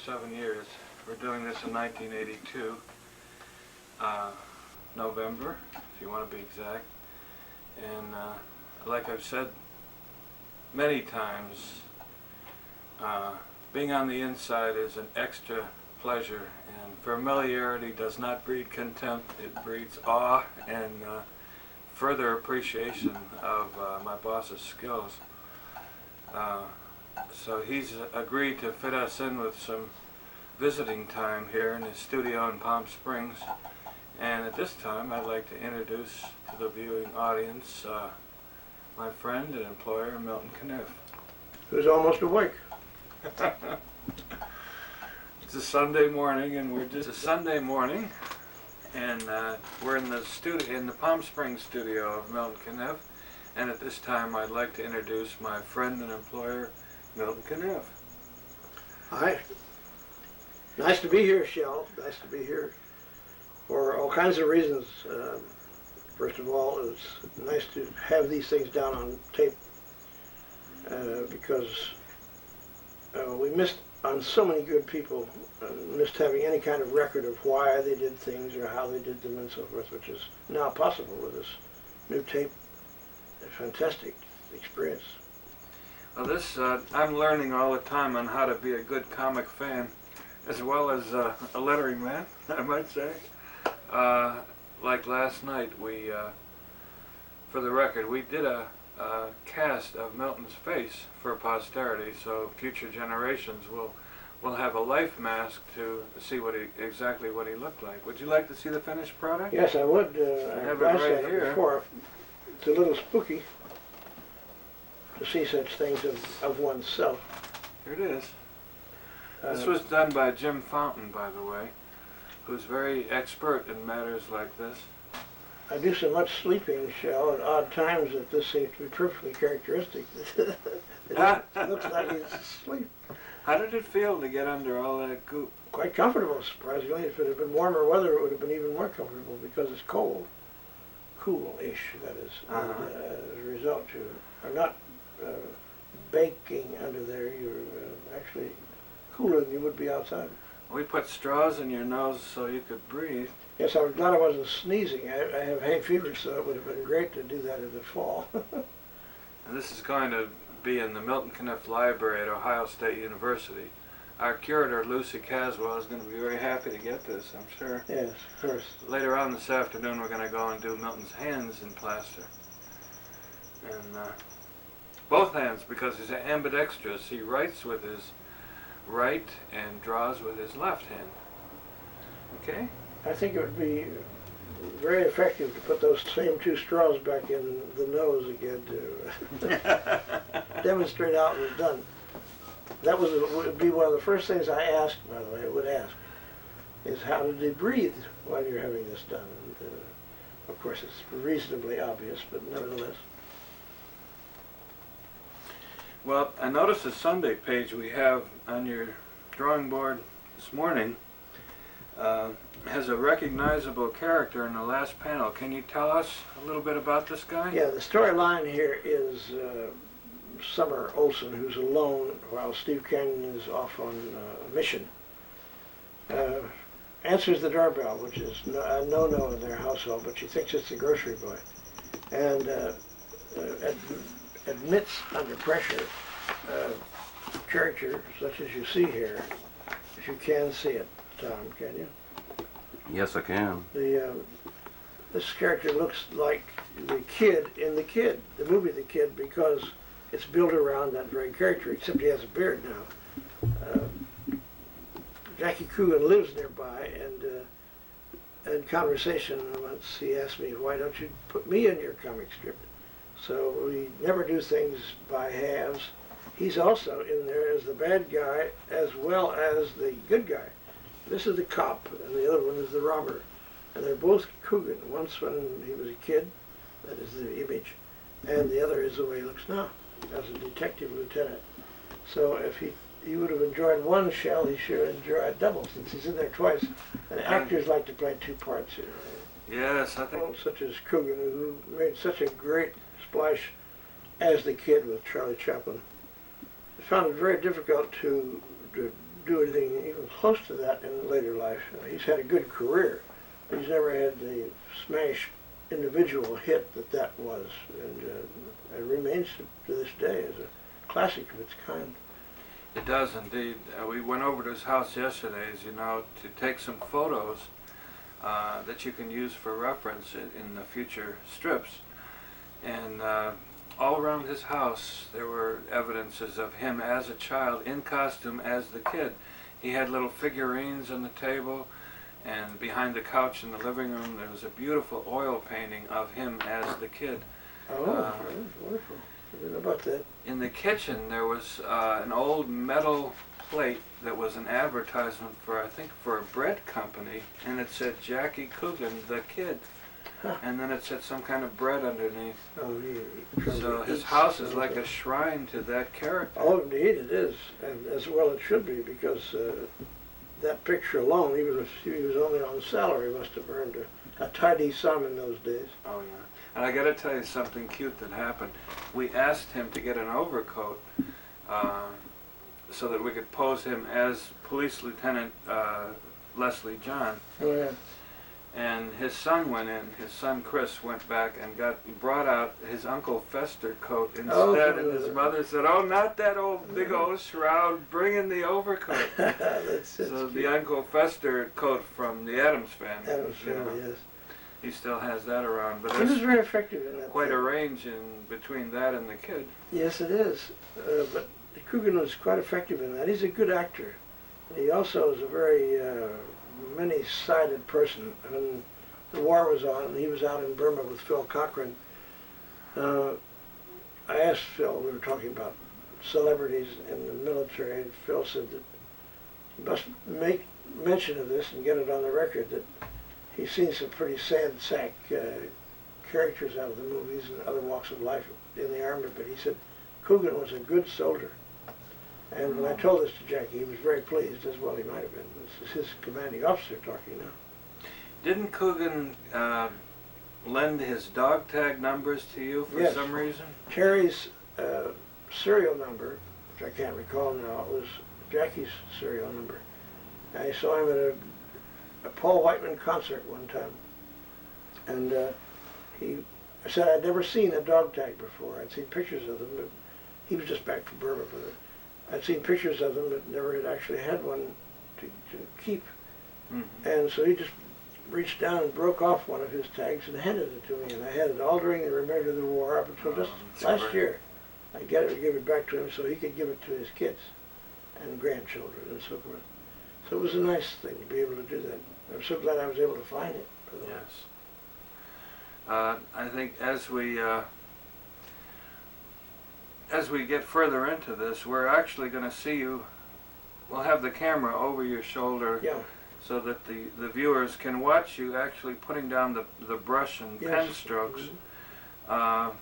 7 years. We're doing this in 1982, November, if you want to be exact. And like I've said many times, being on the inside is an extra pleasure, and familiarity does not breed contempt, it breeds awe and further appreciation of my boss's skills. So he's agreed to fit us in with some visiting time here in his studio in Palm Springs. And at this time, I'd like to introduce to the viewing audience my friend and employer, Milton Caniff. Who's almost awake. It's a Sunday morning, and we're in the Palm Springs studio of Milton Caniff. And at this time, I'd like to introduce my friend and employer, Milton Caniff. Hi. Nice to be here, Shell. Nice to be here for all kinds of reasons. First of all, it's nice to have these things down on tape because we missed on so many good people, missed having any kind of record of why they did things or how they did them and so forth, which is now possible with this new tape. A fantastic experience. Well, I'm learning all the time on how to be a good comic fan, as well as a lettering man, I might say. Like last night, for the record, we did a cast of Milton's face for posterity, so future generations will have a life mask to see exactly what he looked like. Would you like to see the finished product? Yes, I would. I have it right here. Before. It's a little spooky to see such things of oneself. Here it is. This was done by Jim Fountain, by the way, who's very expert in matters like this. I do so much sleeping, Shell, at odd times that this seems to be perfectly characteristic. It looks like he's asleep. How did it feel to get under all that goop? Quite comfortable, surprisingly. If it had been warmer weather, it would have been even more comfortable because it's cold. Cool-ish, that is. As a result, you are not baking under there. You're actually cooler than you would be outside. We put straws in your nose so you could breathe. Yes, I was glad I wasn't sneezing. I have hay fever, so it would have been great to do that in the fall. And this is going to be in the Milton Caniff Library at Ohio State University. Our curator, Lucy Caswell, is going to be very happy to get this, I'm sure. Yes, of course. Later on this afternoon, we're going to go and do Milton's hands in plaster. And both hands, because he's ambidextrous. He writes with his right and draws with his left hand. Okay? I think it would be very effective to put those same two straws back in the nose again to demonstrate how it was done. That would be one of the first things I asked, by the way, I would ask, is how did they breathe while you're having this done? And, of course, it's reasonably obvious, but nevertheless. Well, I noticed the Sunday page we have on your drawing board this morning has a recognizable character in the last panel. Can you tell us a little bit about this guy? Yeah, the storyline here is Summer Olson, who's alone while Steve Canyon is off on a mission. Answers the doorbell, which is a no-no in their household, but she thinks it's the grocery boy. And admits under pressure character such as you see here, if you can see it, Tom, can you? Yes, I can. This character looks like the kid in The Kid, the movie The Kid, because it's built around that very character, except he has a beard now. Jackie Coogan lives nearby, and in conversation once he asked me, why don't you put me in your comic strip? So we never do things by halves. He's also in there as the bad guy as well as the good guy. This is the cop, and the other one is the robber. And they're both Coogan. Once when he was a kid, that is the image, and the other is the way he looks now, as a detective lieutenant. So if he would have enjoyed one shell, he sure enjoyed double, since he's in there twice. And actors like to play two parts here. Yes, I think. Such as Coogan, who made such a great splash as the Kid with Charlie Chaplin. I found it very difficult to do anything even close to that in later life. He's had a good career. He's never had the smash individual hit that was, and it remains to this day as a classic of its kind. It does indeed. We went over to his house yesterday, as you know, to take some photos that you can use for reference in the future strips. And all around his house there were evidences of him as a child in costume as the kid. He had little figurines on the table, and behind the couch in the living room there was a beautiful oil painting of him as the kid. Oh, that was wonderful. I didn't know about that. In the kitchen there was an old metal plate that was an advertisement for, I think, for a bread company, and it said Jackie Coogan, the kid. Huh. And then it said some kind of bread underneath. Oh, So his house is like a shrine to that character. Oh, indeed it is, and as well it should be, because that picture alone, he was only on salary, must have earned a tidy sum in those days. Oh yeah. And I got to tell you something cute that happened. We asked him to get an overcoat so that we could pose him as Police Lieutenant Leslie John. Oh, yeah. And his son went in. His son Chris went back and brought out his Uncle Fester coat instead. Oh, and his mother said, "Oh, not that old big old shroud. Bring in the overcoat." That's So cute. the Uncle Fester coat from the Adams family. That was you know, really, yes. he still has that around, but He was there's very effective in that. quite thing. a range in between that and the kid. Yes, it is. But Coogan was quite effective in that. He's a good actor. He also is a very many-sided person. When the war was on, he was out in Burma with Phil Cochran. I asked Phil, we were talking about celebrities in the military, and Phil said that he must make mention of this and get it on the record, that he's seen some pretty sad sack characters out of the movies and other walks of life in the Army, but he said Coogan was a good soldier. And when I told this to Jackie, he was very pleased, as well he might have been. This is his commanding officer talking now. Didn't Coogan lend his dog tag numbers to you for Yes. some reason? Terry's serial number, which I can't recall now, it was Jackie's serial number. I saw him at a Paul Whiteman concert one time, and I said I'd never seen a dog tag before. I'd seen pictures of them, but he was just back from Burma, but I'd seen pictures of them, but never had actually had one to keep. Mm-hmm. And so he just reached down and broke off one of his tags and handed it to me, and I had it all during the remainder of the war up until just that's last great. year. I give it back to him so he could give it to his kids and grandchildren and so forth. So it was a nice thing to be able to do that. I'm so glad I was able to find it. By the way. Yes. I think as we get further into this, we're actually going to see you. We'll have the camera over your shoulder, Yeah. so that the viewers can watch you actually putting down the brush and pen Yes. strokes. Mhm.